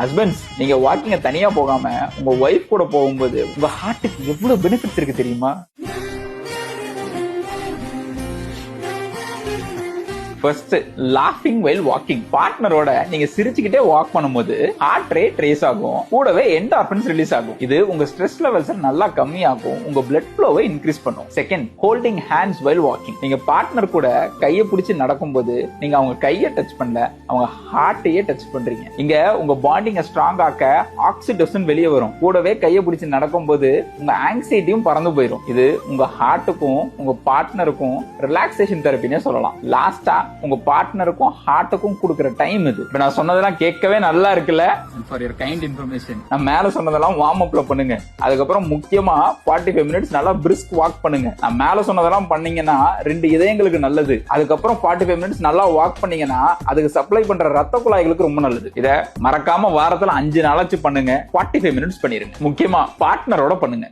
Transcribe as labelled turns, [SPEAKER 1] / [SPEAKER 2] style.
[SPEAKER 1] Husbands, நீங்க வாக்கிங்க தனியா போகாம உங்க ஒய்ஃப் கூட போகும்போது உங்க ஹார்ட்டுக்கு எவ்வளவு பெனிஃபிட்ஸ் இருக்கு தெரியுமா? ஃபர்ஸ்ட், லாஃபிங் வைல் வாக்கிங். பார்ட்னரோட நீங்க சிரிச்சுக்கிட்டே வாக் பண்ணும்போது ஹார்ட் ரேட் ரேஸ் ஆகும், கூடவே என்டார்பின்ஸ் ரிலீஸ் ஆகும். இது உங்க ஸ்ட்ரெஸ் லெவல்ஸ் நல்லா கம்மியாகும், உங்க பிளட் ஃப்ளோவை இன்க்ரீஸ் பண்ணும். Second, holding hands while walking. நீங்க பார்ட்னர் கூட கையை பிடிச்சு நடக்கும்போது நீங்க அவங்க கையை டச் பண்ணல, அவங்க ஹார்ட்டையே டச் பண்றீங்க. இங்க உங்க பாண்டிங்க ஸ்ட்ராங் ஆக்க ஆக்சிடோசின் வெளியே வரும், கூடவே கையை பிடிச்சு நடக்கும்போது உங்க ஆங்ஸைட்டியும் பறந்து போயிடும். இது உங்க ஹார்ட்டுக்கும் உங்க பார்ட்னருக்கும் ரிலாக்ஸேஷன் தெரப்பினே சொல்லலாம். லாஸ்டா, உங்க பார்ட்னருக்கும் ஹார்ட்டுக்கும் கொடுக்கிற டைம் இது. இப்ப நான் சொன்னதெல்லாம் கேட்கவே நல்லா இருக்குல்ல? ஃபார் யுவர் கைண்ட் இன்ஃபர்மேஷன், நான் மேல சொன்னதெல்லாம் வார்ம் அப்ல பண்ணுங்க. அதுக்கப்புறம் முக்கியமா 45 மினிட்ஸ் நல்லா பிரிஸ்க் வாக் பண்ணுங்க. நான் மேல சொன்னதெல்லாம் பண்ணீங்கன்னா 2 இதயங்களுக்கு நல்லது. அதுக்கப்புறம் 45 மினிட்ஸ் நல்லா வாக் பண்ணீங்கன்னா அதுக்கு சப்ளை பண்ற ரத்த குழாய்களுக்கு ரொம்ப நல்லது. இத மறக்காம வாரத்துல 5 நாளாச்சு பண்ணுங்க. 45 மினிட்ஸ் பண்ணிருங்க. முக்கியமா பார்ட்னரோட பண்ணுங்க.